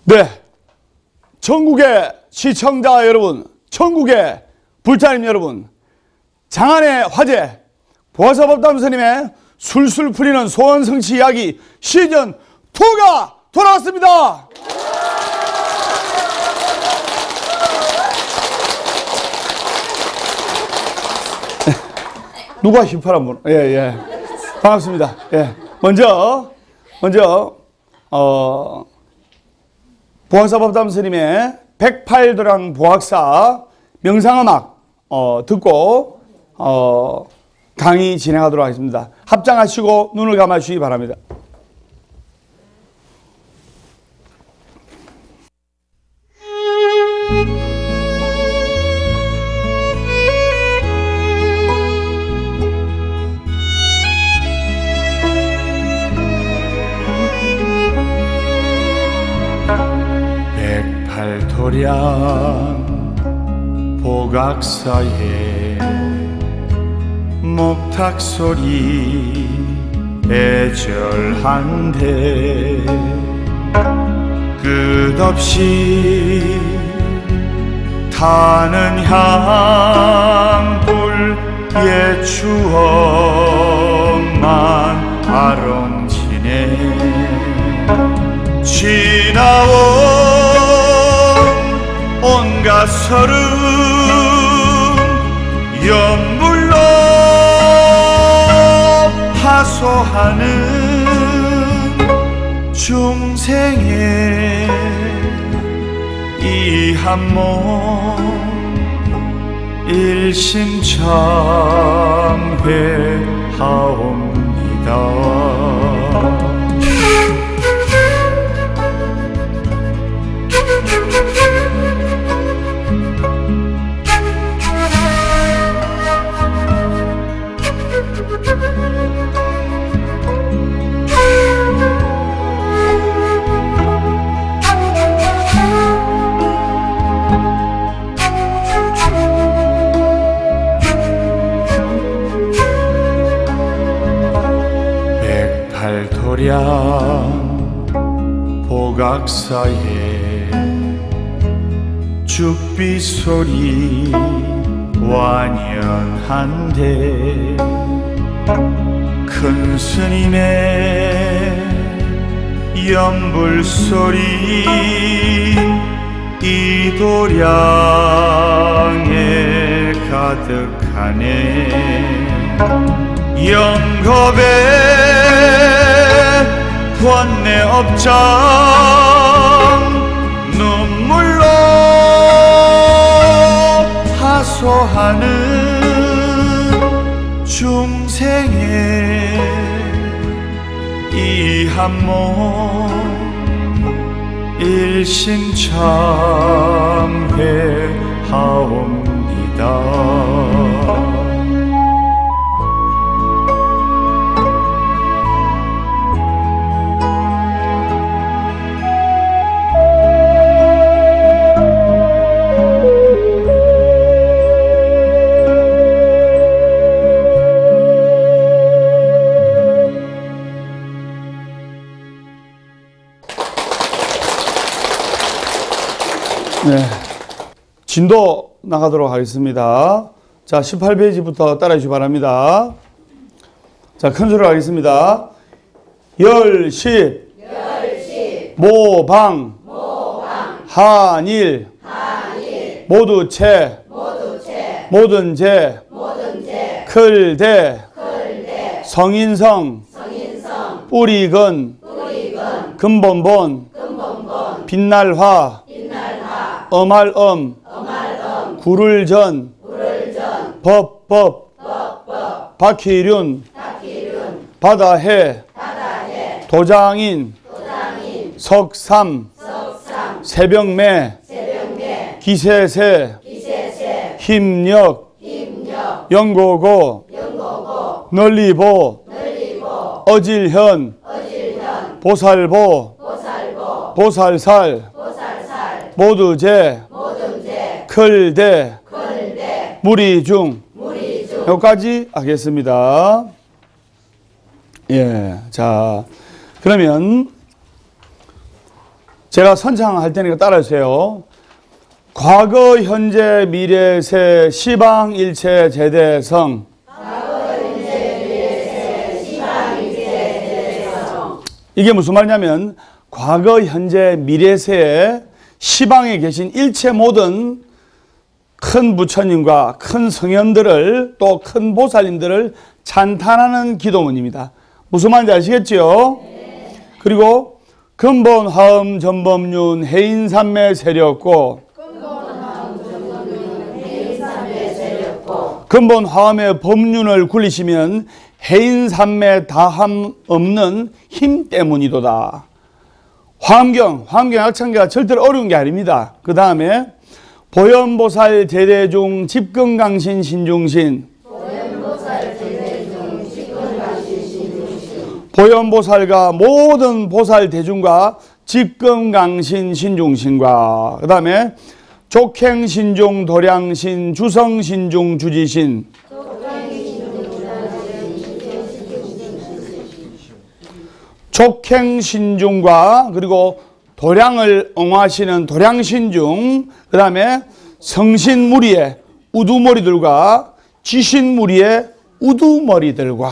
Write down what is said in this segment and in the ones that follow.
네, 전국의 시청자 여러분, 전국의 불타님 여러분, 장안의 화제 보아사법담 스님의 술술 풀리는 소원성취 이야기 시즌2가 돌아왔습니다. 누가 힙하란 분? 예. 반갑습니다. 예. 먼저 보아사법담 스님의 108도량 보학사 명상음악 듣고 강의 진행하도록 하겠습니다. 합장하시고 눈을 감아주시기 바랍니다. 백팔도량 보각사에 목탁소리 애절한데 끝없이 타는 향불 옛 추억만 아롱지네 지나온 온갖 서름 연물로 하소하는 중생의 이 한 몸 일심참회하옵니다. 백팔도량 보각사에 죽비 소리 완연한데 큰 스님의 연불 소리 이 도량에 가득하네. 영겁의 권내 업장 눈물로 하소하는 중생의 이 한 몸 일심참회하옵니다. 네, 진도 나가도록 하겠습니다. 자, 18페이지부터 따라해 주시기 바랍니다. 자, 큰 소리로 하겠습니다. 열십 모방 한일, 모두체, 모든제, 클대, 성인성, 뿌리근, 근본본, 빛날화, 엄할엄, 구를전, 법법, 박희륜, 바다해, 도장인, 석삼, 새벽매, 기세세, 힘력, 영고고, 널리보, 어질현, 보살보, 보살살, 모두제, 클대, 무리중. 여기까지 하겠습니다. 예, 자, 그러면 제가 선창할 테니까 따라하세요. 과거, 현재, 미래세, 시방일체, 제대성. 이게 무슨 말이냐면 과거, 현재, 미래세에 시방에 계신 일체 모든 큰 부처님과 큰 성현들을 또 큰 보살님들을 찬탄하는 기도문입니다. 무슨 말인지 아시겠죠? 네. 그리고 근본, 화엄, 전법륜, 해인삼매 세렸고 근본, 화엄의 법륜을 굴리시면 해인삼매 다함 없는 힘 때문이도다. 화엄경, 학창계가 절대로 어려운 게 아닙니다. 그 다음에 보현보살 제대중 집근강신 신중신. 보현보살과 모든 보살 대중과 집근강신 신중신과 그 다음에 족행신중 도량신 주성신중 주지신. 족행신중과 그리고 도량을 옹호하시는 도량신중, 그 다음에 성신무리의 우두머리들과 지신무리의 우두머리들과.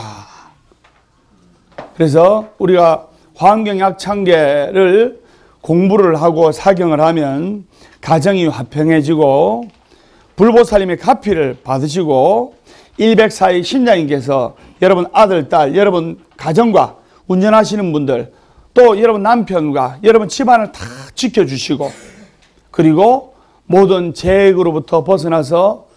그래서 우리가 화엄경 약창계를 공부를 하고 사경을 하면 가정이 화평해지고 불보살님의 가피를 받으시고 104의 신장님께서 여러분 아들, 딸, 여러분 가정과 운전하시는 분들 또 여러분 남편과 여러분 집안을 다 지켜주시고 그리고 모든 재해로부터 벗어나서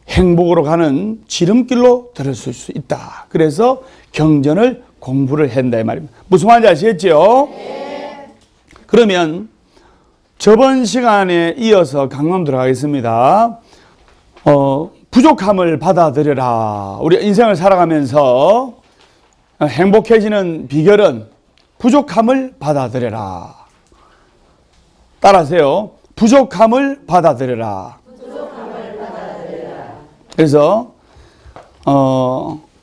행복으로 가는 지름길로 들어설 수 있다. 그래서 경전을 공부를 한다 이 말입니다. 무슨 말인지 아시겠죠? 네. 그러면 저번 시간에 이어서 강론 들어가겠습니다. 부족함을 받아들여라. 우리 인생을 살아가면서 행복해지는 비결은 부족함을 받아들여라. 따라하세요. 부족함을 받아들여라. 그래서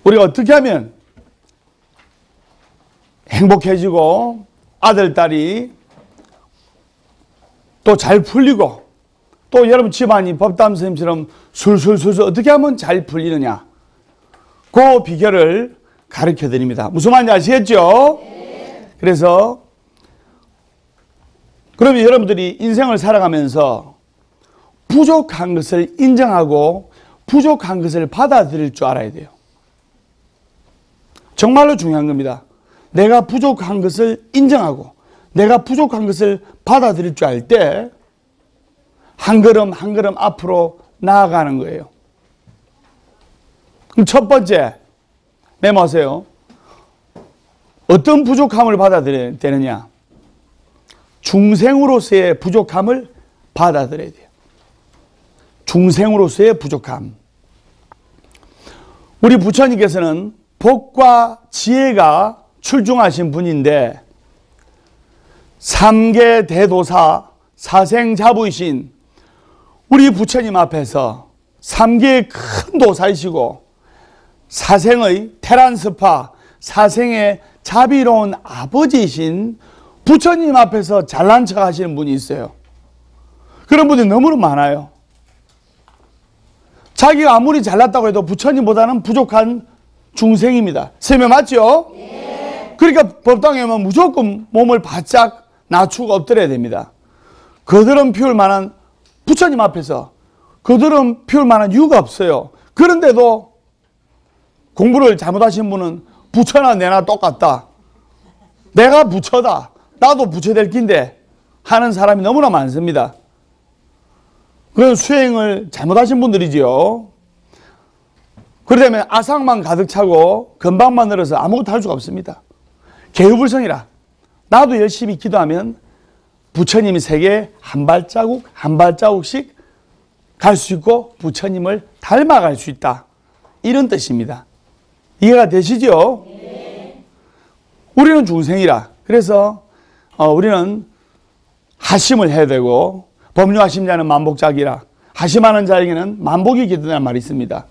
우리가 어떻게 하면 행복해지고 아들, 딸이 또 잘 풀리고 또 여러분 집안이 법담 선생님처럼 술술술 어떻게 하면 잘 풀리느냐, 그 비결을 가르쳐 드립니다. 무슨 말인지 아시겠죠? 네. 그래서 그러면 여러분들이 인생을 살아가면서 부족한 것을 인정하고 부족한 것을 받아들일 줄 알아야 돼요. 정말로 중요한 겁니다. 내가 부족한 것을 인정하고 내가 부족한 것을 받아들일 줄 알 때 한 걸음 한 걸음 앞으로 나아가는 거예요. 그럼 첫 번째 메모하세요. 어떤 부족함을 받아들여야 되느냐? 중생으로서의 부족함을 받아들여야 돼요. 중생으로서의 부족함. 우리 부처님께서는 복과 지혜가 출중하신 분인데 삼계 대도사 사생자부이신 우리 부처님 앞에서 삼계의 큰 도사이시고 사생의 테란스파, 사생의 자비로운 아버지이신 부처님 앞에서 잘난 척 하시는 분이 있어요. 그런 분이 너무나 많아요. 자기가 아무리 잘났다고 해도 부처님보다는 부족한 중생입니다. 설명 맞죠? 네. 그러니까 법당에 오면 무조건 몸을 바짝 낮추고 엎드려야 됩니다. 거드름 피울 만한 부처님 앞에서 거드름 피울 만한 이유가 없어요. 그런데도 공부를 잘못하신 분은 부처나 내나 똑같다. 내가 부처다. 나도 부처 될 긴데 하는 사람이 너무나 많습니다. 그런 수행을 잘못하신 분들이지요. 그러다면 아상만 가득 차고 건방만 늘어서 아무것도 할 수가 없습니다. 개유불성이라. 나도 열심히 기도하면 부처님의 세계에 한 발자국 한 발자국씩 갈 수 있고 부처님을 닮아갈 수 있다. 이런 뜻입니다. 이해가 되시죠? 네. 우리는 중생이라. 그래서 우리는 하심을 해야 되고 법류하심 자는 만복자기라. 하심하는 자에게는 만복이 기도라는 말이 있습니다.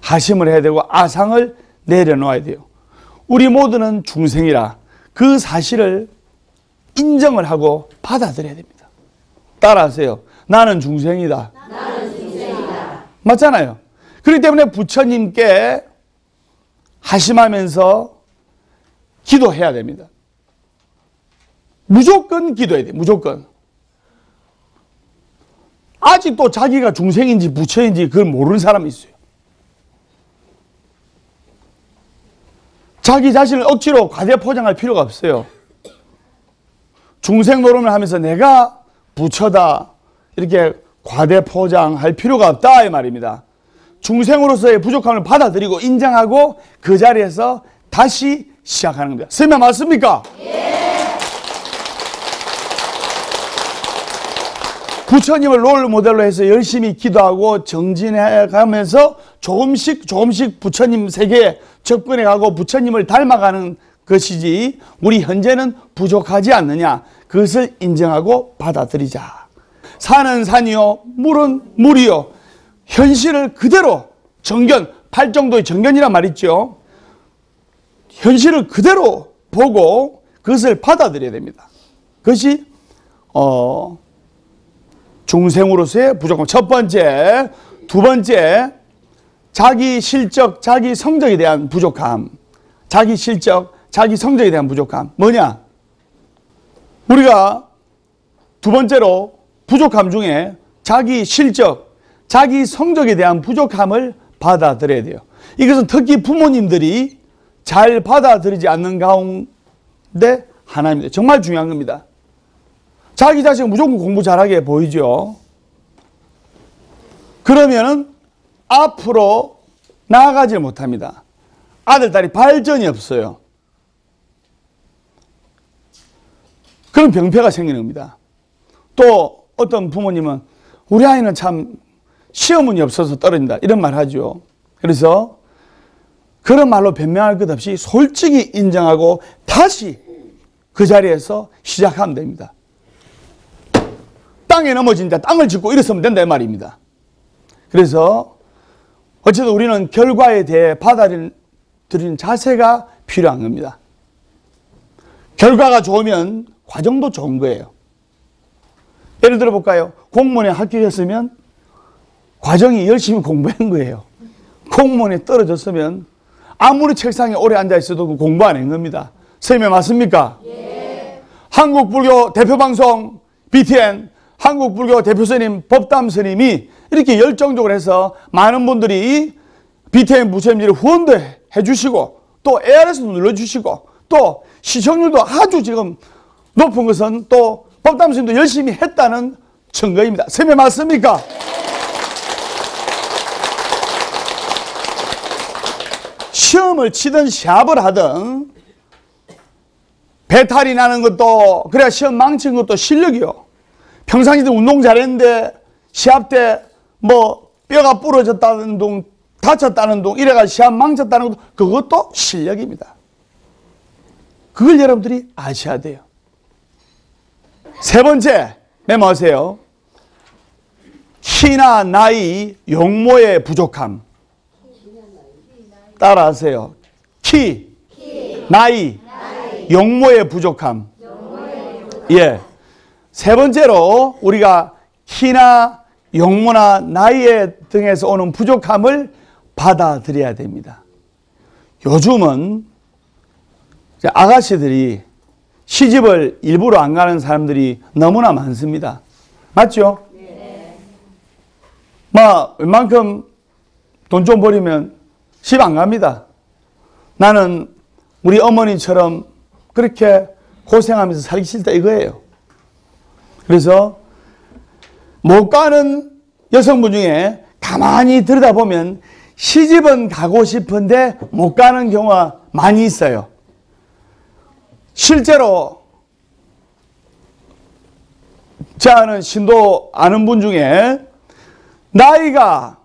하심을 해야 되고 아상을 내려놓아야 돼요. 우리 모두는 중생이라 그 사실을 인정을 하고 받아들여야 됩니다. 따라하세요. 나는 중생이다. 나는 중생이다. 맞잖아요. 그렇기 때문에 부처님께 하심하면서 기도해야 됩니다. 무조건 기도해야 돼요. 무조건. 아직도 자기가 중생인지 부처인지 그걸 모르는 사람이 있어요. 자기 자신을 억지로 과대포장할 필요가 없어요. 중생 노름을 하면서 내가 부처다 이렇게 과대포장할 필요가 없다 이 말입니다. 중생으로서의 부족함을 받아들이고 인정하고 그 자리에서 다시 시작하는 겁니다. 설명 맞습니까? 예. 부처님을 롤 모델로 해서 열심히 기도하고 정진해 가면서 조금씩 부처님 세계에 접근해 가고 부처님을 닮아가는 것이지 우리 현재는 부족하지 않느냐. 그것을 인정하고 받아들이자. 산은 산이요 물은 물이요. 현실을 그대로 정견, 8정도의 정견이란 말 있죠. 현실을 그대로 보고 그것을 받아들여야 됩니다. 그것이 중생으로서의 부족함. 첫 번째, 두 번째, 자기 실적, 자기 성적에 대한 부족함. 자기 실적, 자기 성적에 대한 부족함. 뭐냐? 우리가 두 번째로 부족함 중에 자기 실적, 자기 성적에 대한 부족함을 받아들여야 돼요. 이것은 특히 부모님들이 잘 받아들이지 않는 가운데 하나입니다. 정말 중요한 겁니다. 자기 자식은 무조건 공부 잘하게 보이죠. 그러면은 앞으로 나아가지 못합니다. 아들, 딸이 발전이 없어요. 그런 병폐가 생기는 겁니다. 또 어떤 부모님은 우리 아이는 참 시어머니 없어서 떨어진다 이런 말 하죠. 그래서 그런 말로 변명할 것 없이 솔직히 인정하고 다시 그 자리에서 시작하면 됩니다. 땅에 넘어진 자 땅을 짚고 일어서면 된다 이 말입니다. 그래서 어쨌든 우리는 결과에 대해 받아들이는 자세가 필요한 겁니다. 결과가 좋으면 과정도 좋은 거예요. 예를 들어 볼까요? 공무원에 합격했으면 과정이 열심히 공부한 거예요. 공무원에 떨어졌으면 아무리 책상에 오래 앉아 있어도 공부 안 한 겁니다. 설명 맞습니까? 예. 한국불교 대표방송 BTN 한국불교 대표스님 법담 스님이 이렇게 열정적으로 해서 많은 분들이 BTN 부처님들이 후원도 해주시고 또 ARS도 눌러주시고 또 시청률도 아주 지금 높은 것은 또 법담 스님도 열심히 했다는 증거입니다. 설명 맞습니까? 시험을 치든 시합을 하든 배탈이 나는 것도 그래야 시험 망친 것도 실력이요. 평상시에 운동 잘했는데 시합 때 뭐 뼈가 부러졌다는 둥 다쳤다는 둥 이래가 시합 망쳤다는 것도 그것도 실력입니다. 그걸 여러분들이 아셔야 돼요. 세 번째 메모하세요. 키나 나이, 용모의 부족함. 따라하세요. 키, 나이, 용모의 부족함. 예. 세 번째로 우리가 키나 용모나 나이 등에서 오는 부족함을 받아들여야 됩니다. 요즘은 아가씨들이 시집을 일부러 안 가는 사람들이 너무나 많습니다. 맞죠? 웬만큼 돈 좀 벌이면 집 안 갑니다. 나는 우리 어머니처럼 그렇게 고생하면서 살기 싫다 이거예요. 그래서 못 가는 여성분 중에 가만히 들여다보면 시집은 가고 싶은데 못 가는 경우가 많이 있어요. 실제로 제 아는 신도 아는 분 중에 나이가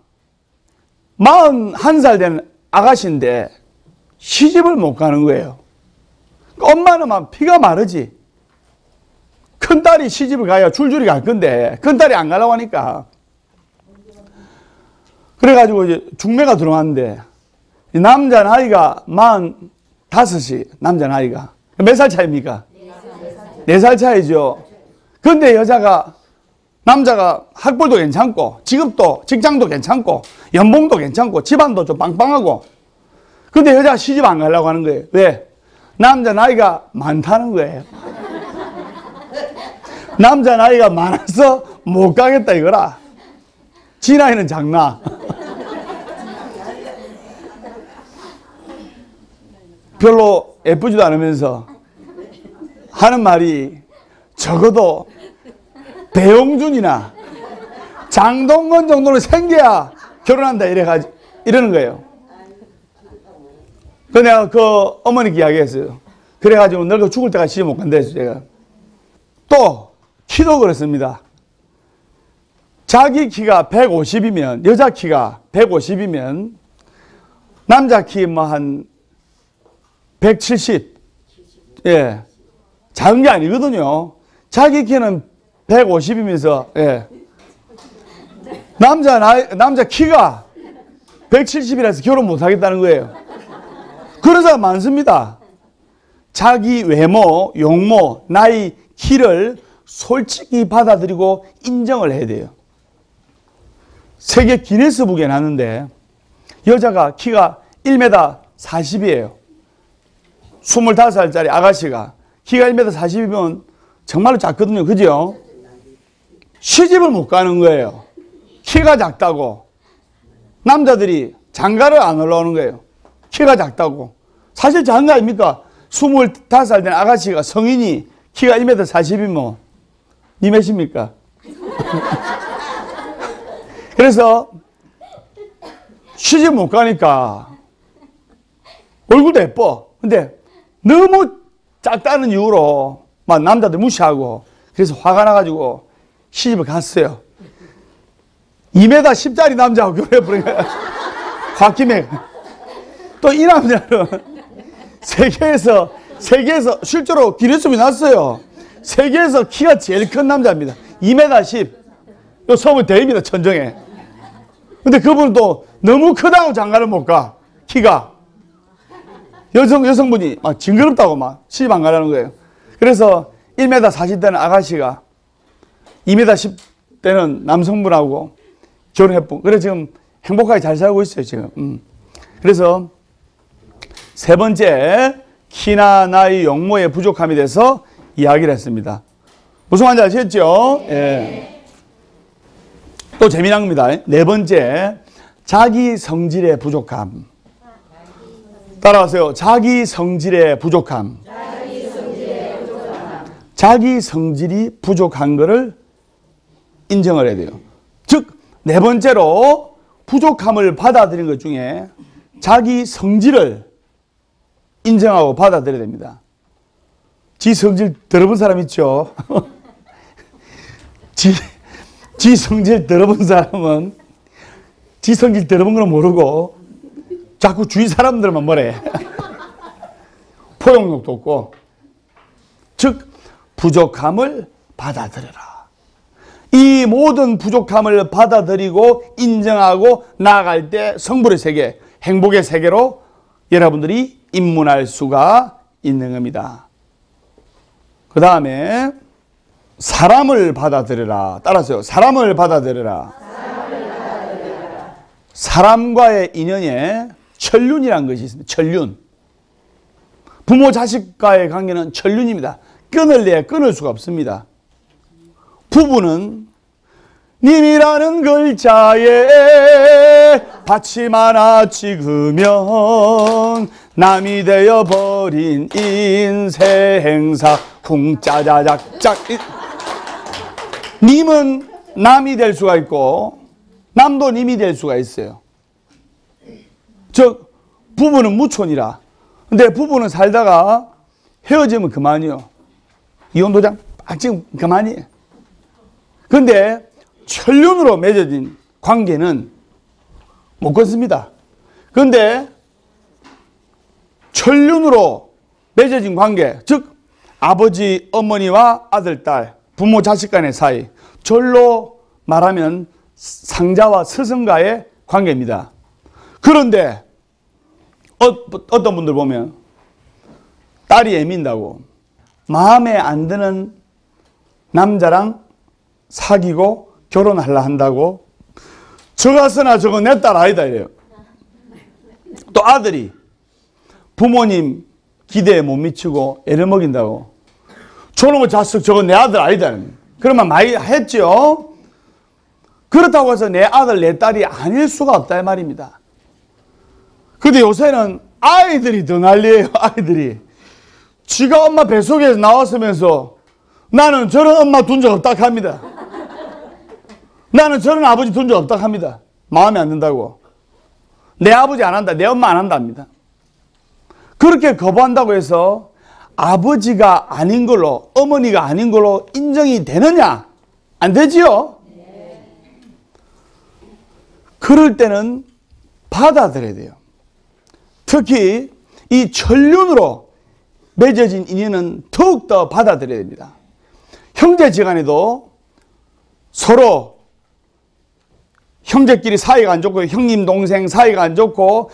41살 된 아가씨인데 시집을 못 가는 거예요. 엄마는 막 피가 마르지. 큰딸이 시집을 가야 줄줄이 갈 건데 큰딸이 안 가려고 하니까. 그래가지고 이제 중매가 들어왔는데 남자 나이가 45이 남자 나이가 몇 살 차이입니까? 4살 차이죠. 근데 남자가 학벌도 괜찮고 직업도 직장도 괜찮고 연봉도 괜찮고 집안도 좀 빵빵하고 근데 여자가 시집 안 가려고 하는 거예요. 왜? 남자 나이가 많다는 거예요. 남자 나이가 많아서 못 가겠다 이거라. 지 나이는 작나. 별로 예쁘지도 않으면서 하는 말이 적어도 배용준이나 장동건 정도로 생겨야 결혼한다 이러는 거예요. 그 내가 그 어머니께 이야기했어요. 그래가지고 늙어 죽을 때까지 시집 못 간다 했어요, 제가. 또 키도 그렇습니다. 자기 키가 150이면 여자 키가 150이면 남자 키 한 170. 예. 작은 게 아니거든요. 자기 키는 150이면서, 예. 남자 키가 170이라서 결혼 못 하겠다는 거예요. 그런 사람 많습니다. 자기 외모, 용모, 나이, 키를 솔직히 받아들이고 인정을 해야 돼요. 세계 기네스북에 났는데 여자가 키가 1m 40이에요. 25살짜리 아가씨가 키가 1m 40이면 정말로 작거든요. 그죠? 시집을 못 가는 거예요. 키가 작다고. 남자들이 장가를 안 올라오는 거예요. 키가 작다고. 사실 작은 거 아닙니까? 25살 된 아가씨가 성인이 키가 1m 40이면 니 몇입니까? 그래서 시집 못 가니까 얼굴도 예뻐. 근데 너무 작다는 이유로 막 남자들 무시하고 그래서 화가 나가지고 시집을 갔어요. 2m 10짜리 남자하고 결혼해버린 거야. 홧김에. 또 이 남자는 세계에서 실제로 기네스북이 났어요. 세계에서 키가 제일 큰 남자입니다. 2m 10. 요 소문 대입니다, 천정에. 근데 그분은 또 너무 크다고 장가를 못 가. 키가. 여성분이 막 징그럽다고 막 시집 안 가려는 거예요. 그래서 1m 40대는 아가씨가 2m 10대는 남성분하고 결혼했고, 그래 지금 행복하게 잘 살고 있어요, 지금. 그래서 세 번째, 키나 나이, 용모의 부족함에 대해서 이야기를 했습니다. 무슨 말인지 아시겠죠? 예. 또 재미난 겁니다. 네 번째, 자기 성질의 부족함. 따라하세요. 자기 성질의 부족함. 자기 성질이 부족한 것을 인정을 해야 돼요. 즉, 네 번째로 부족함을 받아들이는 것 중에 자기 성질을 인정하고 받아들여야 됩니다. 지 성질 들어본 사람 있죠? 지 성질 들어본 사람은 지 성질 들어본 건 모르고 자꾸 주위 사람들만 뭐래. 포용력도 없고. 즉 부족함을 받아들여라. 이 모든 부족함을 받아들이고 인정하고 나아갈 때 성불의 세계, 행복의 세계로 여러분들이 입문할 수가 있는 겁니다. 그 다음에 사람을 받아들여라. 따라서요. 사람을 받아들여라. 사람과의 인연에 천륜이라는 것이 있습니다. 천륜. 부모 자식과의 관계는 천륜입니다. 끊을 수가 없습니다. 부부는 님이라는 글자에 받침 하나 찍으면 남이 되어버린 인생사 쿵짜자작짝. 님은 남이 될 수가 있고 남도 님이 될 수가 있어요. 부부는 무촌이라. 근데 부부는 살다가 헤어지면 그만이요. 이혼 도장 지금 그만이에요. 근데 천륜으로 맺어진 관계는 못 끊습니다. 근데 천륜으로 맺어진 관계, 즉 아버지, 어머니와 아들, 딸, 부모, 자식 간의 사이, 절로 말하면 상자와 스승과의 관계입니다. 그런데 어떤 분들 보면 딸이 애민다고 마음에 안 드는 남자랑 사귀고 결혼하려 한다고 저가서나 저거 내 딸 아니다 이래요. 또 아들이 부모님 기대에 못 미치고 애를 먹인다고 저놈의 자식 저거 내 아들 아니다. 그러면 많이 했죠. 그렇다고 해서 내 아들 내 딸이 아닐 수가 없다 이 말입니다. 근데 요새는 아이들이 더 난리예요. 아이들이 지가 엄마 뱃속에서 나왔으면서 나는 저런 엄마 둔 적 없다 합니다. 나는 저런 아버지 둔 적 없다 합니다. 마음에 안 든다고. 내 아버지 안 한다. 내 엄마 안 한다 합니다. 그렇게 거부한다고 해서 아버지가 아닌 걸로 어머니가 아닌 걸로 인정이 되느냐? 안 되지요? 그럴 때는 받아들여야 돼요. 특히 이 천륜으로 맺어진 인연은 더욱더 받아들여야 됩니다. 형제지간에도 서로 형제끼리 사이가 안 좋고 형님 동생 사이가 안 좋고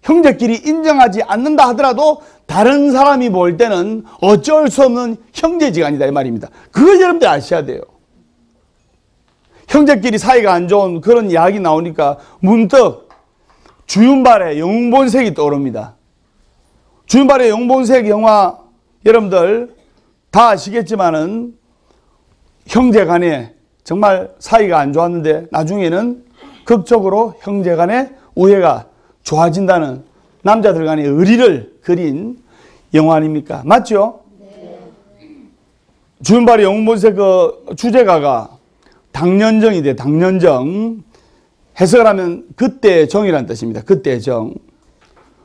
형제끼리 인정하지 않는다 하더라도 다른 사람이 볼 때는 어쩔 수 없는 형제지간이다 이 말입니다. 그걸 여러분들 아셔야 돼요. 형제끼리 사이가 안 좋은 그런 이야기 나오니까 문득 주윤발의 영웅본색이 떠오릅니다. 주윤발의 영웅본색 영화 여러분들 다 아시겠지만은 형제 간에 정말 사이가 안 좋았는데 나중에는 극적으로 형제 간의 우애가 좋아진다는 남자들 간의 의리를 그린 영화 아닙니까? 맞죠? 네. 주윤발의 영웅본색 그 주제가가 당년정이 돼. 당년정. 해석을 하면 그때의 정이라는 뜻입니다. 그때의 정.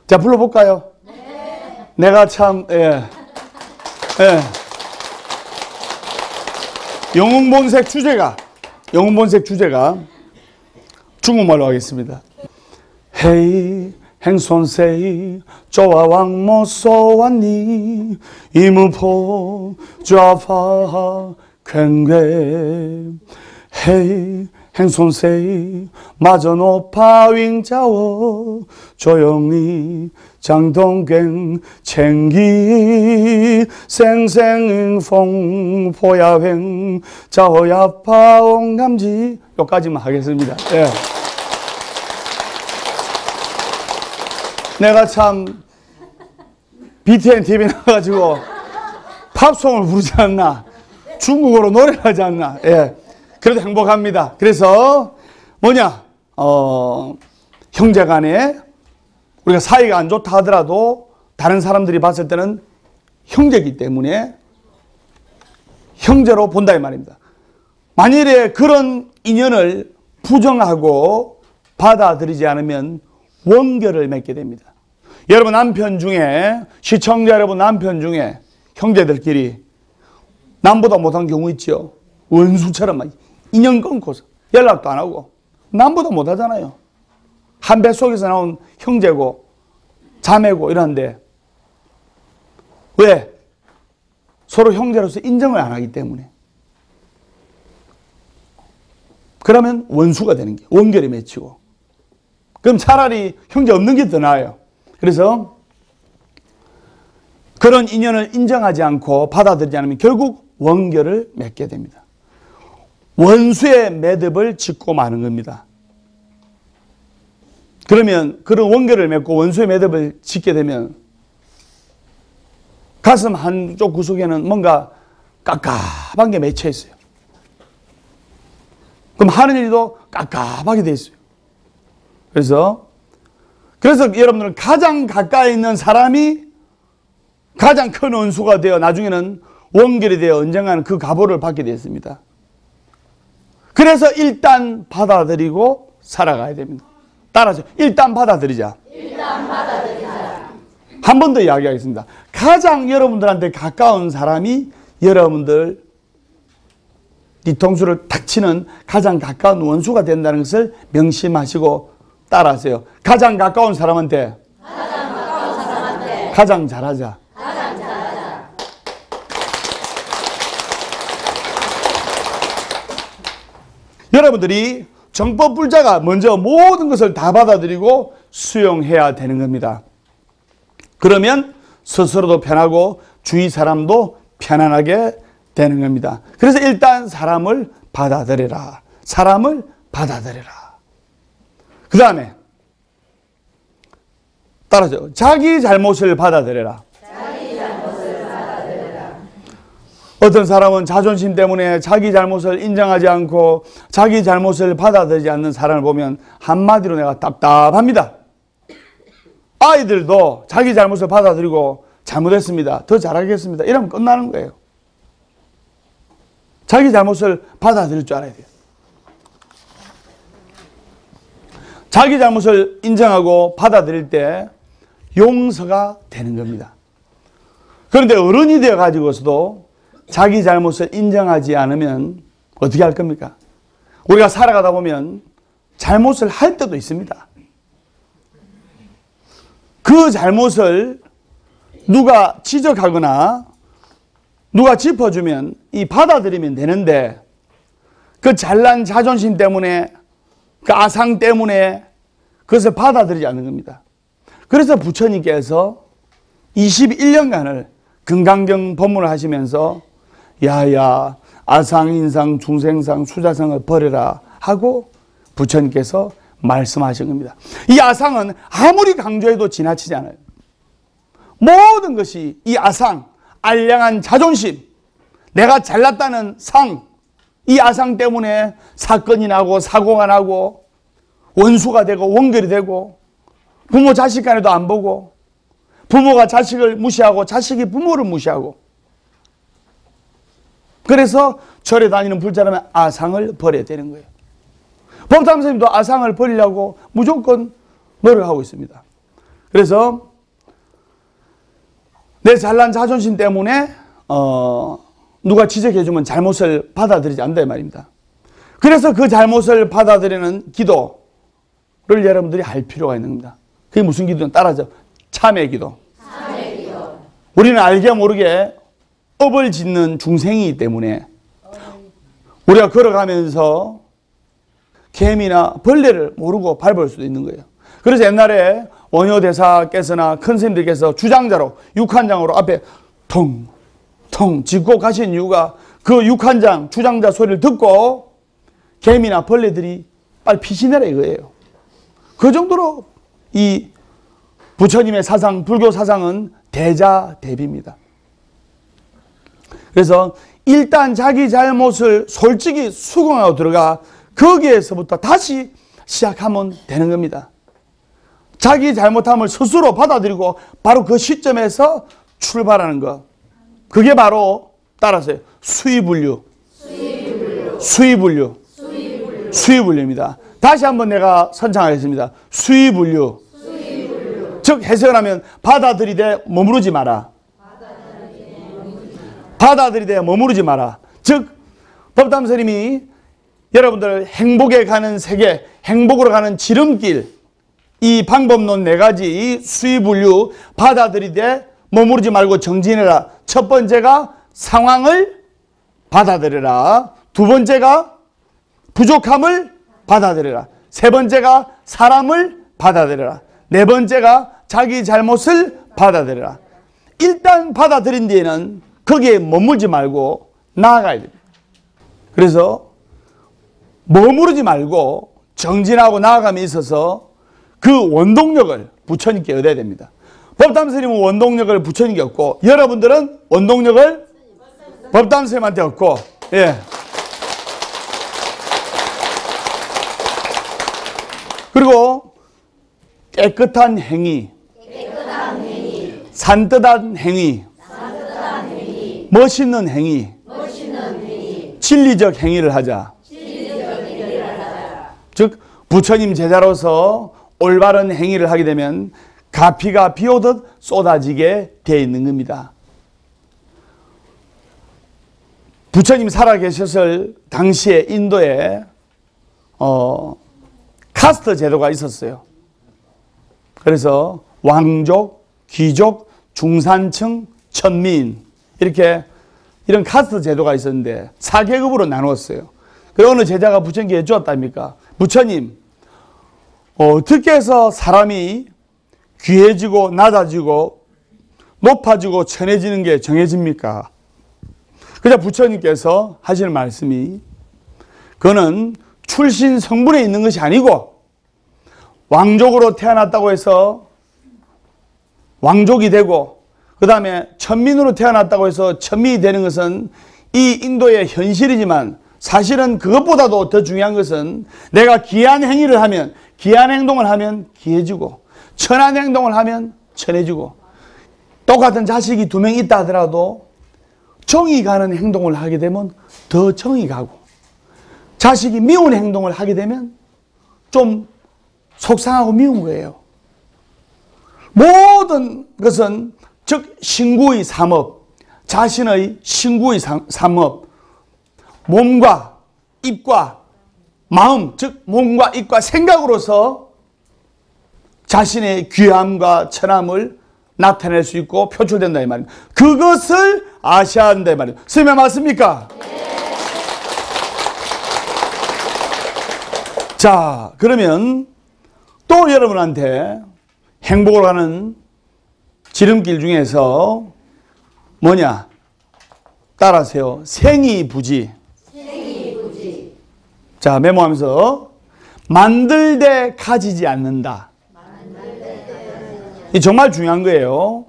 자, 불러볼까요? 네. 내가 참, 예. 예. 영웅본색 주제가 중국말로 하겠습니다. 헤이 행손세이 조아왕모소완니 이무포 좌파 괭괴 헤이 행손세이 마저노파윙자워 조용히 장동갱 챙기 생생풍 포야횡 자오야파옹남지 여기까지만 하겠습니다. 예. 내가 참 BTN TV 나가지고 팝송을 부르지 않나 중국어로 노래를 하지 않나. 예. 그래도 행복합니다. 그래서 뭐냐 형제간에 우리가 사이가 안 좋다 하더라도 다른 사람들이 봤을 때는 형제이기 때문에 형제로 본다 이 말입니다. 만일에 그런 인연을 부정하고 받아들이지 않으면 원결을 맺게 됩니다. 여러분 남편 중에 시청자 여러분 남편 중에 형제들끼리 남보다 못한 경우 있죠. 원수처럼 막 인연 끊고서 연락도 안 하고 남보다 못하잖아요. 한 뱃속에서 나온 형제고 자매고 이러는데 왜? 서로 형제로서 인정을 안 하기 때문에. 그러면 원수가 되는 게 원결이 맺히고 그럼 차라리 형제 없는 게 더 나아요. 그래서 그런 인연을 인정하지 않고 받아들이지 않으면 결국 원결을 맺게 됩니다. 원수의 매듭을 짓고 마는 겁니다. 그러면 그런 원결을 맺고 원수의 매듭을 짓게 되면 가슴 한쪽 구석에는 뭔가 깝깝한 게 맺혀 있어요. 그럼 하는 일도 깝깝하게 돼 있어요. 그래서 여러분들은 가장 가까이 있는 사람이 가장 큰 원수가 되어 나중에는 원결이 되어 언젠가는 그 값을 받게 되었습니다. 그래서 일단 받아들이고 살아가야 됩니다. 따라서 일단 받아들이자. 한 번 더 이야기하겠습니다. 가장 여러분들한테 가까운 사람이 여러분들 뒤통수를 탁 치는 가장 가까운 원수가 된다는 것을 명심하시고 따라하세요. 가장 가까운 사람한테 가장 잘하자. 여러분들이 정법불자가 먼저 모든 것을 다 받아들이고 수용해야 되는 겁니다. 그러면 스스로도 편하고 주위 사람도 편안하게 되는 겁니다. 그래서 일단 사람을 받아들여라. 사람을 받아들여라. 그 다음에 따라서 자기 잘못을 받아들여라. 어떤 사람은 자존심 때문에 자기 잘못을 인정하지 않고 자기 잘못을 받아들이지 않는 사람을 보면 한마디로 내가 답답합니다. 아이들도 자기 잘못을 받아들이고 잘못했습니다. 더 잘하겠습니다. 이러면 끝나는 거예요. 자기 잘못을 받아들일 줄 알아야 돼요. 자기 잘못을 인정하고 받아들일 때 용서가 되는 겁니다. 그런데 어른이 되어 가지고서도 자기 잘못을 인정하지 않으면 어떻게 할 겁니까? 우리가 살아가다 보면 잘못을 할 때도 있습니다. 그 잘못을 누가 지적하거나 누가 짚어주면 받아들이면 되는데 그 잘난 자존심 때문에 그 아상 때문에 그것을 받아들이지 않는 겁니다. 그래서 부처님께서 21년간을 금강경 법문을 하시면서 야야 아상, 인상, 중생상, 수자상을 버려라 하고 부처님께서 말씀하신 겁니다. 이 아상은 아무리 강조해도 지나치지 않아요. 모든 것이 이 아상, 알량한 자존심, 내가 잘났다는 상, 이 아상 때문에 사건이 나고 사고가 나고 원수가 되고 원결이 되고 부모 자식 간에도 안 보고 부모가 자식을 무시하고 자식이 부모를 무시하고 그래서 절에 다니는 불자라면 아상을 버려야 되는 거예요. 법담 선생님도 아상을 버리려고 무조건 노력하고 있습니다. 그래서 내 잘난 자존심 때문에 누가 지적해주면 잘못을 받아들이지 않는다 이 말입니다. 그래서 그 잘못을 받아들이는 기도를 여러분들이 할 필요가 있는 겁니다. 그게 무슨 기도는 따라서 참회 기도. 우리는 알게 모르게 업을 짓는 중생이기 때문에 우리가 걸어가면서 개미나 벌레를 모르고 밟을 수도 있는 거예요. 그래서 옛날에 원효대사께서나 큰 스님들께서 주장자로 육한장으로 앞에 텅텅 짚고 가신 이유가 그 육한장 주장자 소리를 듣고 개미나 벌레들이 빨리 피신해라 이거예요. 그 정도로 이 부처님의 사상, 불교 사상은 대자대비입니다. 그래서 일단 자기 잘못을 솔직히 수긍하고 들어가 거기에서부터 다시 시작하면 되는 겁니다. 자기 잘못함을 스스로 받아들이고 바로 그 시점에서 출발하는 것. 그게 바로 따라서요. 수의분류입니다. 다시 한번 내가 선창하겠습니다. 수의분류. 즉 해석을 하면 받아들이되 머무르지 마라. 받아들이되 머무르지 마라. 즉 법담 스님이 여러분들 행복에 가는 세계, 행복으로 가는 지름길, 이 방법론 4가지, 이 수의분류, 받아들이되 머무르지 말고 정진해라. 첫 번째가 상황을 받아들여라. 두 번째가 부족함을 받아들여라. 세 번째가 사람을 받아들여라. 네 번째가 자기 잘못을 받아들여라. 일단 받아들인 뒤에는 거기에 머물지 말고 나아가야 됩니다. 그래서 머무르지 말고 정진하고 나아감에 있어서 그 원동력을 부처님께 얻어야 됩니다. 법담 스님은 원동력을 부처님께 얻고 여러분들은 원동력을 법담 스님한테 얻고 예. 깨끗한 행위, 산뜻한 행위, 멋있는 행위, 진리적 행위를 하자. 즉 부처님 제자로서 올바른 행위를 하게 되면 가피가 비오듯 쏟아지게 되어 있는 겁니다. 부처님 살아계셨을 당시에 인도에 카스트 제도가 있었어요. 그래서 왕족, 귀족, 중산층, 천민 이렇게 이런 카스트 제도가 있었는데 4계급으로 나누었어요. 그래서 어느 제자가 부처님께 여쭈었답니까? 부처님, 어떻게 해서 사람이 귀해지고 낮아지고 높아지고 천해지는 게 정해집니까? 그래서 부처님께서 하시는 말씀이 그거는 출신 성분에 있는 것이 아니고 왕족으로 태어났다고 해서 왕족이 되고 그 다음에 천민으로 태어났다고 해서 천민이 되는 것은 이 인도의 현실이지만 사실은 그것보다도 더 중요한 것은 내가 귀한 행위를 하면 귀한 행동을 하면 귀해지고 천한 행동을 하면 천해지고 똑같은 자식이 2명 있다 하더라도 정이 가는 행동을 하게 되면 더 정이 가고 자식이 미운 행동을 하게 되면 좀 속상하고 미운 거예요. 모든 것은 즉 신구의 삼업, 자신의 신구의 삼업, 몸과 입과 마음, 즉 몸과 입과 생각으로서 자신의 귀함과 천함을 나타낼 수 있고 표출된다 이 말입니다. 그것을 아셔야 한다 이 말입니다. 선생님 맞습니까? 네. 자, 그러면 또 여러분한테 행복을 가는 지름길 중에서 뭐냐? 따라하세요. 생이부지. 자, 메모하면서 만들되 가지지 않는다. 이 정말 중요한 거예요.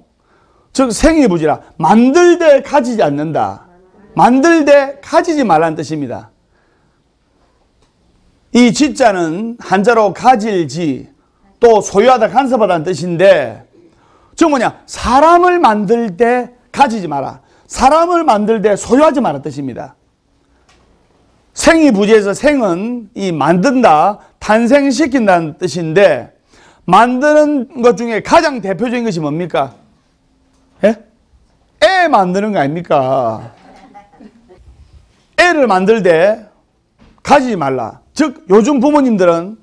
즉 생이부지라 만들되 가지지 않는다. 만들되 가지지 말라는 뜻입니다. 이 지자는 한자로 가질지 또 소유하다 간섭하다는 뜻인데 즉 뭐냐? 사람을 만들 때 가지지 마라. 사람을 만들 때 소유하지 마라 뜻입니다. 생이부지에서 생은 이 만든다, 탄생시킨다는 뜻인데 만드는 것 중에 가장 대표적인 것이 뭡니까? 예? 애 만드는 거 아닙니까? 애를 만들 때 가지지 말라. 즉 요즘 부모님들은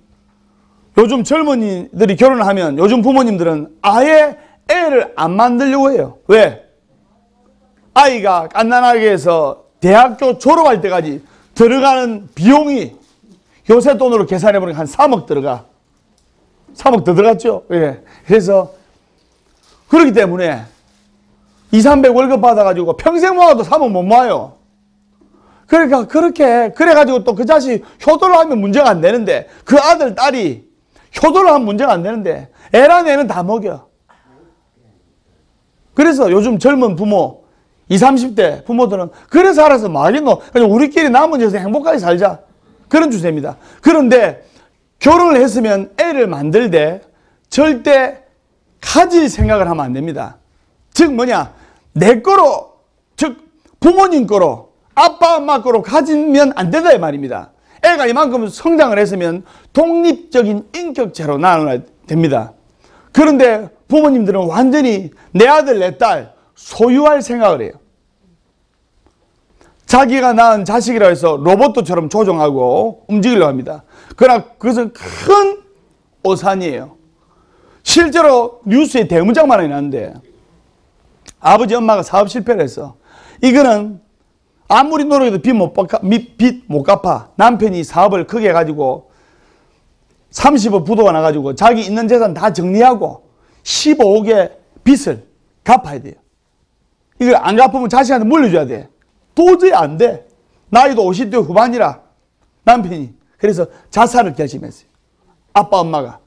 요즘 젊은이들이 결혼을 하면 요즘 부모님들은 아예 애를 안 만들려고 해요. 왜? 아이가 갓난아기에서 해서 대학교 졸업할 때까지 들어가는 비용이 요새 돈으로 계산해보니까 한 3억 들어가. 3억 더 들어갔죠. 예. 그래서 그렇기 때문에 200, 300 월급 받아가지고 평생 모아도 3억 못 모아요. 그러니까 그래가지고 또 그 자식 효도를 하면 문제가 안 되는데 그 아들, 딸이 효도를 하면 문제가 안 되는데 애란 애는 다 먹여. 그래서 요즘 젊은 부모 20, 30대 부모들은 그래서 알아서 뭐 하겠노? 그냥 우리끼리 남은 여생 행복하게 살자. 그런 주제입니다. 그런데 결혼을 했으면 애를 만들 때 절대 가질 생각을 하면 안 됩니다. 즉 뭐냐? 내 거로, 즉 부모님 거로, 아빠 엄마 거로 가지면 안 된다 이 말입니다. 애가 이만큼 성장을 했으면 독립적인 인격체로 나눠야 됩니다. 그런데 부모님들은 완전히 내 아들 내 딸 소유할 생각을 해요. 자기가 낳은 자식이라 해서 로봇처럼 조종하고 움직이려고 합니다. 그러나 그것은 큰 오산이에요. 실제로 뉴스에 대문짝만 하게 나는데 아버지 엄마가 사업 실패를 했어. 이거는 아무리 노력해도 빚 못 갚아. 남편이 사업을 크게 해가지고 30억 부도가 나가지고 자기 있는 재산 다 정리하고 15억의 빚을 갚아야 돼요. 이걸 안 갚으면 자식한테 물려줘야 돼. 도저히 안 돼. 나이도 50대 후반이라 남편이. 그래서 자살을 결심했어요. 아빠 엄마가.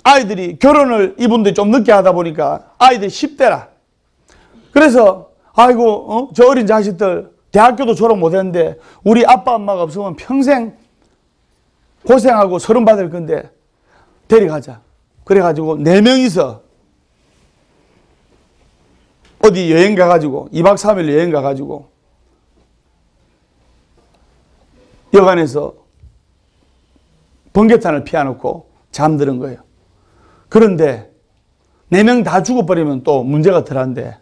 아이들이 결혼을 이분들이 좀 늦게 하다 보니까 아이들이 10대라. 그래서 아이고 저 어린 자식들 대학교도 졸업 못했는데 우리 아빠 엄마가 없으면 평생 고생하고 서름 받을 건데 데려가자. 그래가지고 4명이서 어디 여행 가가지고 2박 3일 여행 가가지고 여관에서 번개탄을 피워놓고 잠드는 거예요. 그런데 4명 다 죽어버리면 또 문제가 덜한데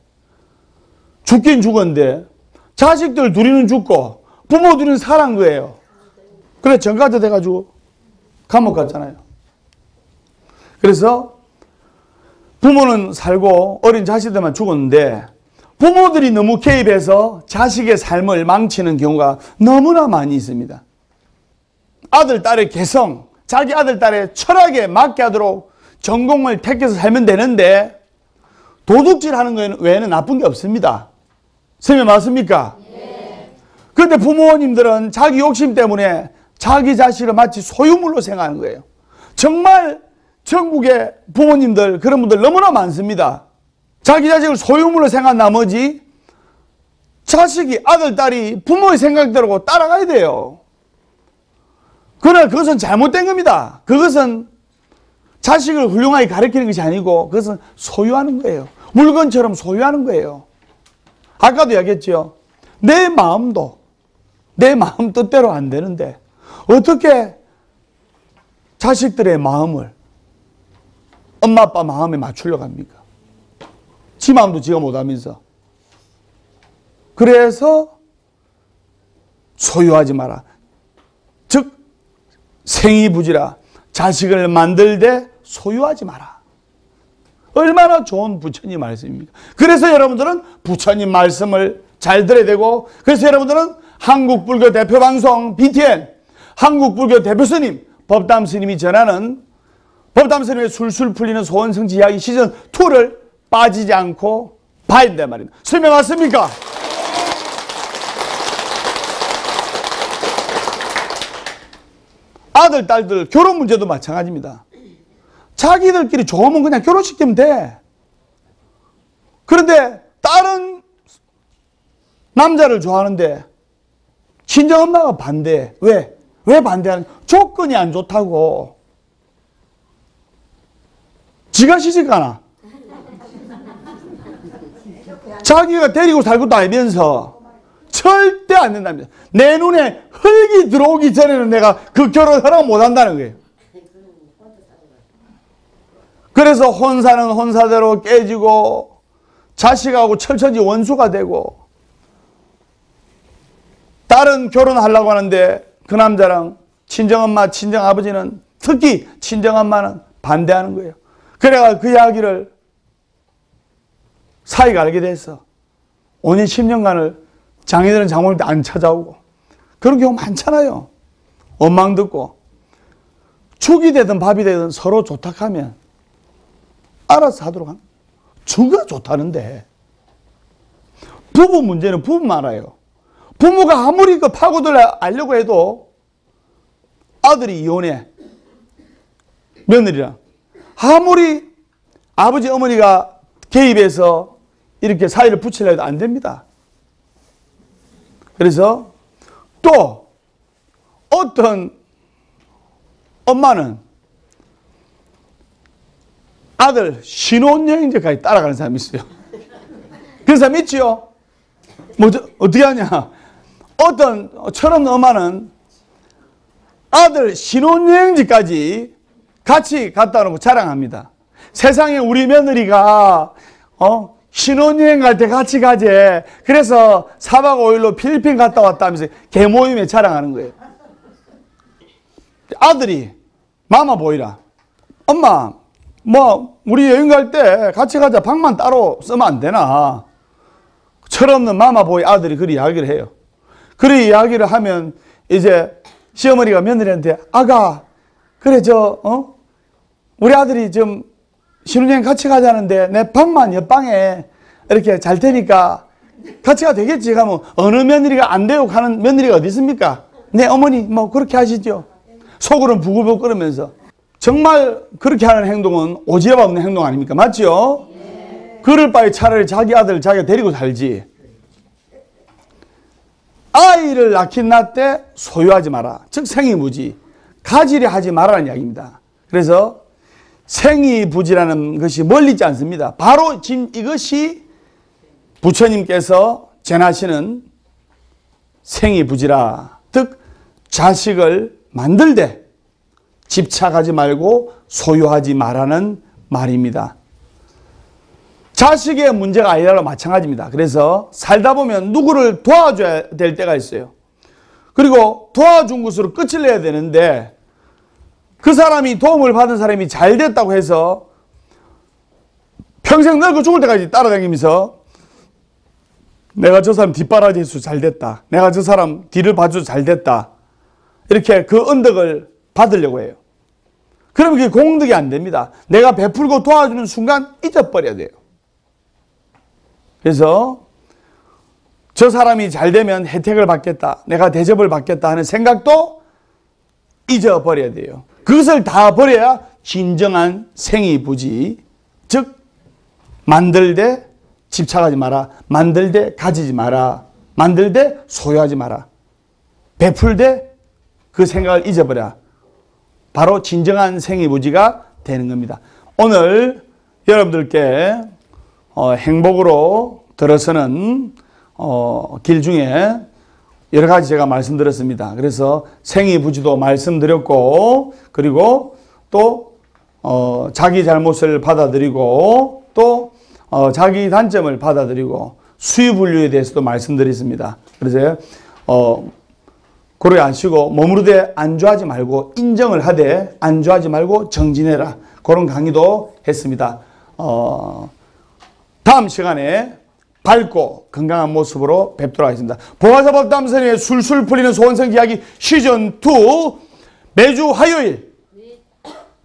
죽긴 죽었는데 자식들 둘이는 죽고 부모 둘이는 살아난 거예요. 그래 전가자 돼가지고 감옥 갔잖아요. 그래서 부모는 살고 어린 자식들만 죽었는데 부모들이 너무 개입해서 자식의 삶을 망치는 경우가 너무나 많이 있습니다. 아들, 딸의 개성, 자기 아들, 딸의 철학에 맞게 하도록 전공을 택해서 살면 되는데 도둑질하는 거 외에는 나쁜 게 없습니다. 선생님 맞습니까? 그런데 부모님들은 자기 욕심 때문에 자기 자식을 마치 소유물로 생각하는 거예요. 정말 전국의 부모님들 그런 분들 너무나 많습니다. 자기 자식을 소유물로 생각한 나머지 자식이 아들, 딸이 부모의 생각대로 따라가야 돼요. 그러나 그것은 잘못된 겁니다. 그것은 자식을 훌륭하게 가르치는 것이 아니고 그것은 소유하는 거예요. 물건처럼 소유하는 거예요. 아까도 이야기했죠. 내 마음도 내 마음 뜻대로 안 되는데 어떻게 자식들의 마음을 엄마 아빠 마음에 맞추려고 합니까? 지 마음도 지가 못하면서. 그래서 소유하지 마라. 즉 생이부지라. 자식을 만들되 소유하지 마라. 얼마나 좋은 부처님 말씀입니까? 그래서 여러분들은 부처님 말씀을 잘 들어야 되고, 그래서 여러분들은 한국불교 대표방송 BTN 한국불교 대표 스님 법담 스님이 전하는 법담 스님의 술술 풀리는 소원성지 이야기 시즌 2를 빠지지 않고 봐야 된단 말입니다. 설명 맞습니까? 아들, 딸들 결혼 문제도 마찬가지입니다. 자기들끼리 좋으면 그냥 결혼시키면 돼. 그런데 다른 남자를 좋아하는데 친정엄마가 반대. 왜? 왜 반대하는? 조건이 안 좋다고. 지가 시집가나? 자기가 데리고 살 것도 알면서 절대 안 된답니다. 내 눈에 흙이 들어오기 전에는 내가 그 결혼 허락 못 한다는 거예요. 그래서 혼사는 혼사대로 깨지고 자식하고 철천지 원수가 되고 딸은 결혼하려고 하는데 그 남자랑 친정엄마, 친정아버지는 특히 친정엄마는 반대하는 거예요. 그래가 그 이야기를 사이가 알게 돼서 5년, 10년간을 장애들은 장모님 때 안 찾아오고 그런 경우 많잖아요. 원망 듣고 죽이 되든 밥이 되든 서로 좋다하면 알아서 하도록 합니다. 주가 좋다는데 부부 문제는 부부만 알아요. 부모가 아무리 그 파고들 알려고 해도 아들이 이혼해. 며느리랑. 아무리 아버지 어머니가 개입해서 이렇게 사이를 붙이려 해도 안 됩니다. 그래서 또 어떤 엄마는 아들 신혼여행지까지 따라가는 사람이 있어요. 그런 사람 있지요? 뭐 어떻게 하냐? 어떤 철없는 엄마는 아들 신혼여행지까지 같이 갔다 오고 자랑합니다. 세상에 우리 며느리가 신혼여행 갈 때 같이 가재. 그래서 4박 5일로 필리핀 갔다 왔다 하면서 개모임에 자랑하는 거예요. 아들이 마마 보이라. 엄마 뭐 우리 여행 갈 때 같이 가자. 방만 따로 쓰면 안 되나? 철없는 마마보이 아들이 그리 이야기를 해요. 그리 이야기를 하면 이제 시어머니가 며느리한테 아가 그래 우리 아들이 좀 신혼여행 같이 가자는데 내 방만 옆방에 이렇게 잘 테니까 같이 가도 되겠지. 가면 어느 며느리가 안 돼요 하는 며느리가 어디 있습니까? 네 어머니 뭐 그렇게 하시죠. 속으로는 부글부글 끓으면서. 정말 그렇게 하는 행동은 오지랖 없는 행동 아닙니까? 맞죠? 그럴 바에 차라리 자기 아들 자기가 데리고 살지. 아이를 낳긴 낳되 소유하지 마라. 즉 생이무지. 가지려 하지 말라는 이야기입니다. 그래서 생이부지라는 것이 멀리 있지 않습니다. 바로 지금 이것이 부처님께서 전하시는 생이부지라. 즉 자식을 만들되 집착하지 말고 소유하지 말라는 말입니다. 자식의 문제가 아니라로 마찬가지입니다. 그래서 살다 보면 누구를 도와줘야 될 때가 있어요. 그리고 도와준 것으로 끝을 내야 되는데 그 사람이 도움을 받은 사람이 잘 됐다고 해서 평생 늙어 죽을 때까지 따라다니면서 내가 저 사람 뒷바라지 해서 잘 됐다. 내가 저 사람 뒤를 봐줘서 잘 됐다. 이렇게 그 언덕을 받으려고 해요. 그러면 그게 공덕이 안 됩니다. 내가 베풀고 도와주는 순간 잊어버려야 돼요. 그래서 저 사람이 잘 되면 혜택을 받겠다. 내가 대접을 받겠다 하는 생각도 잊어버려야 돼요. 그것을 다 버려야 진정한 생이부지. 즉 만들되 집착하지 마라. 만들되 가지지 마라. 만들되 소유하지 마라. 베풀되 그 생각을 잊어버려. 바로 진정한 생이부지가 되는 겁니다. 오늘 여러분들께 행복으로 들어서는 길 중에 여러 가지 제가 말씀드렸습니다. 그래서 생이부지도 말씀드렸고, 그리고 또 자기 잘못을 받아들이고, 또 자기 단점을 받아들이고, 수유분류에 대해서도 말씀드렸습니다. 그래서 고려 하시고 머무르되 안주하지 말고 인정을 하되 안주하지 말고 정진해라. 그런 강의도 했습니다. 다음 시간에 밝고 건강한 모습으로 뵙도록 하겠습니다. 보화사법 담선의 술술 풀리는 소원성 이야기 시즌2 매주 화요일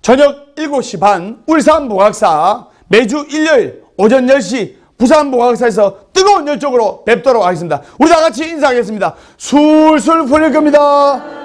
저녁 7시 반 울산 보각사, 매주 일요일 오전 10시 부산 보각사에서 뜨거운 열정으로 뵙도록 하겠습니다. 우리 다 같이 인사하겠습니다. 술술 풀릴 겁니다.